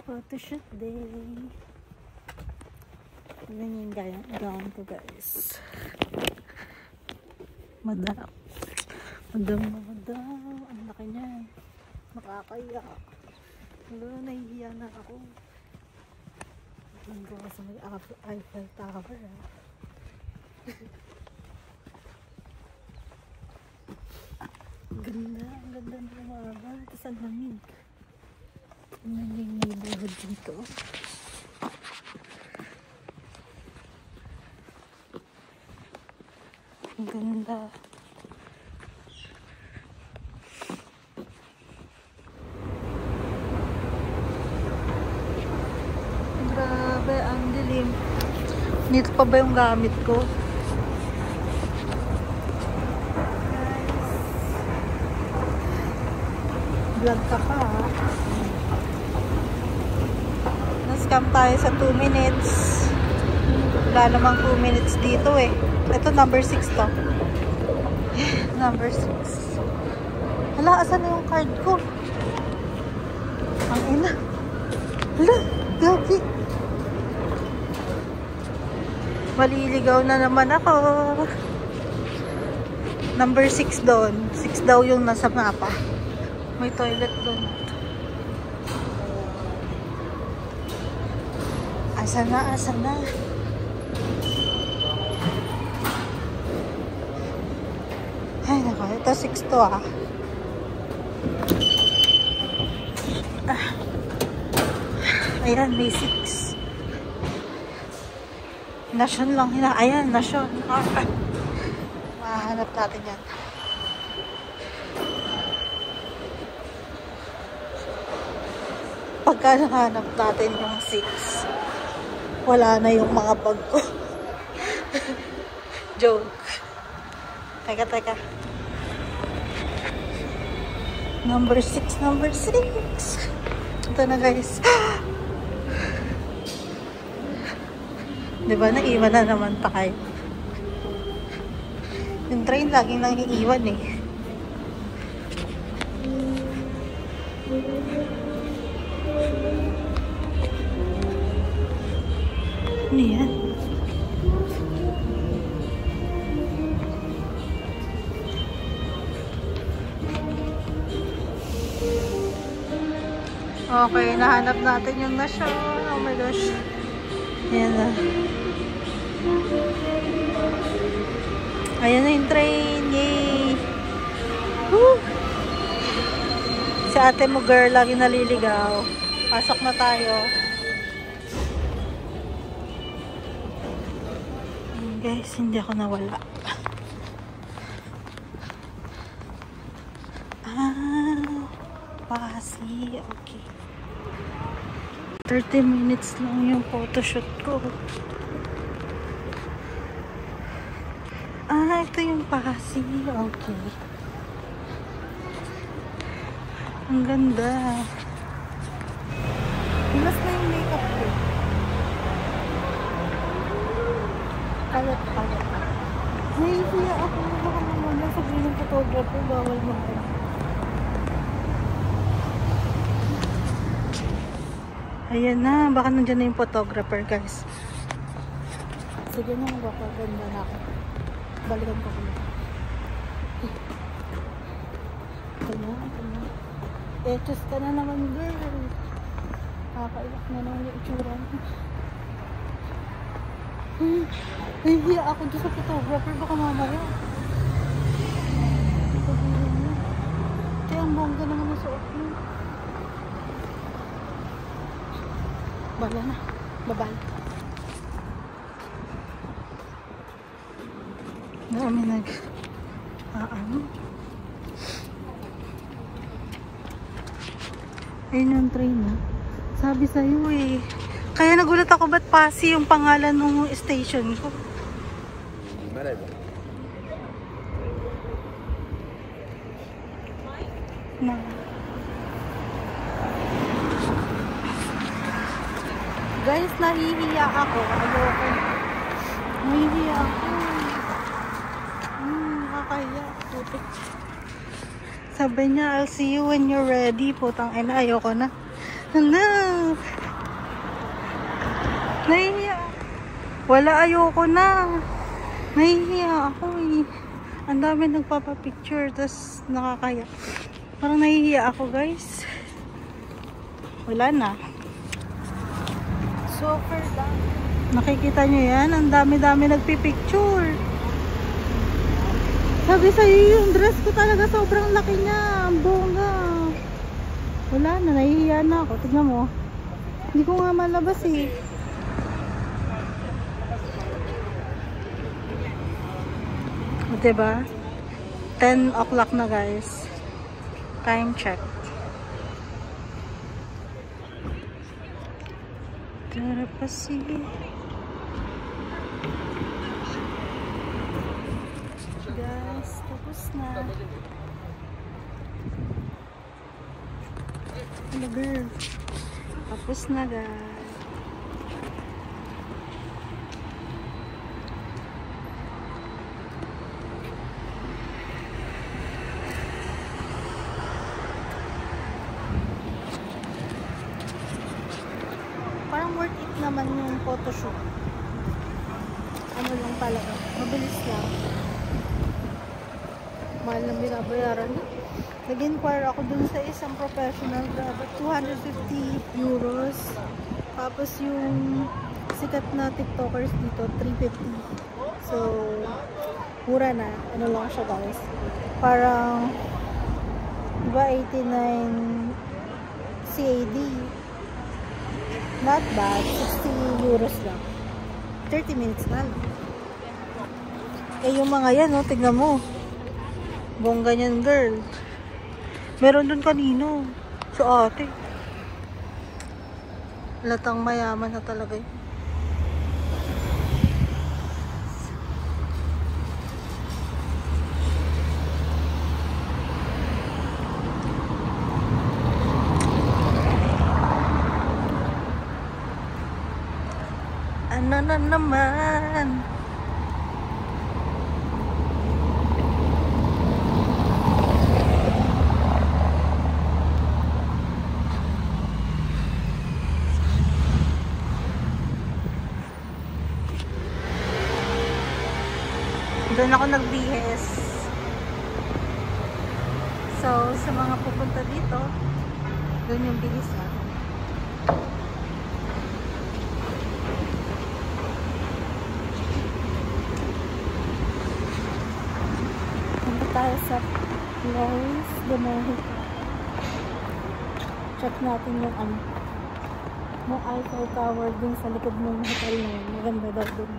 Photoshoot day. Tignan yung gown ko, guys. Madam. Ang laki niya. Nakakaya. Nahihiya na ako. Tignan ko sa may Eiffel Tower. Ang ganda ng umaga. Tapos ang lamig. Tignan yung neighborhood dito. Ang ganda. Grabe, ang dilim. Nito pa ba yung gamit ko? Vlog ka pa, ha? Na-scam tayo sa 2 minutes. Wala namang 2 minutes dito eh. Ito number 6 to. Number 6. Hala, asan na yung card ko? Ang ina. Hala, gabi. Maliligaw na naman ako. Number 6 doon. 6 daw yung nasa mapa. May toilet doon. Asan na? Ay, nako. Ito 6 to, ah. Ayan, may 6. Nation lang. Ayan, Nation. Mahanap natin yan. Pagka nahanap natin yung 6, wala na yung mga bag ko. Joke. Teka. Number 6. Ito na, guys. Diba, naiwan na naman tayo. Yung train laging nangiiwan eh. Ano yan? Okay, nahanap natin yung Nation. Oh my gosh. Ayan na. Ayan na yung train. Yay! Woo! Si ate mo, girl, lagi naliligaw. Pasok na tayo. Guys, hindi ako nawala. Pasi. Okay. 30 minutes lang yung photoshoot ko. Ito yung Pasi. Okay. Ang ganda. Ilas na yung makeup ko. Kalat. Nahihiya ako. Baka naman sabihin ng photographer, bawal mo ako. Ayan na. Baka nandiyan na yung photographer, guys. Sige na, magpapaganda na ako. Balikan ko kami. Ito na. Etos ka na naman, girl. Nakakaiyak na naman yung itsura mo. Nahihiya ako dyan sa photographer. Baka mamaya. Kaya ang bongga naman ang suot mo. Bala na. Babal. Dami ano? Ayun yung train, ha? Sabi sa'yo eh. Kaya nagulat ako ba't Pasi yung pangalan ng station ko. Guys, nahihiya ako. Ayoko. Nahihiya ako. Nakakahiya. Putik. Sabi niya, I'll see you when you're ready. Putang ina, ayoko na. Hello! Nahihiya. Wala, ayoko na. Nahihiya ako eh. Ang dami nagpapapicture, tas nakakaya. Parang nahihiya ako, guys. Wala na. Super dami. Nakikita nyo yan? Ang dami-dami nagpipicture. Sabi sa'yo, yung dress ko talaga sobrang laki niya. Ang bongga. Wala na, nahihiya na ako. Tignan mo. Hindi ko nga malabas eh. Diba? 10 o'clock na, guys. Time check. Tara pa sige. Guys, tapos na. Hello, girl. Tapos na, guys. Parang worth it naman yung photoshoot. Ano lang talaga. Mabilis lang. Mahal lang binabayaran. Nag-inquire ako dun sa isang professional. Grabe, 250 euros. Tapos yung sikat na tiktokers dito, 350. So, mura na. Ano lang siya, guys. Parang, diba, 89 CAD. Not bad. 60 euros lang. 30 minutes na. Eh, yung mga yan, oh, tignan mo. Bongga niyan, girl. Meron dun kanino. Sa ate. Latang mayaman na talaga yun. Ano na naman? Doon ako nagbihis. So, sa mga pupunta dito, doon yung bihis natin. Tayo sa Place de Mexico. Check natin yung ano, yung Eiffel Tower dun sa likod ng hotel na yun. Maganda daw dun.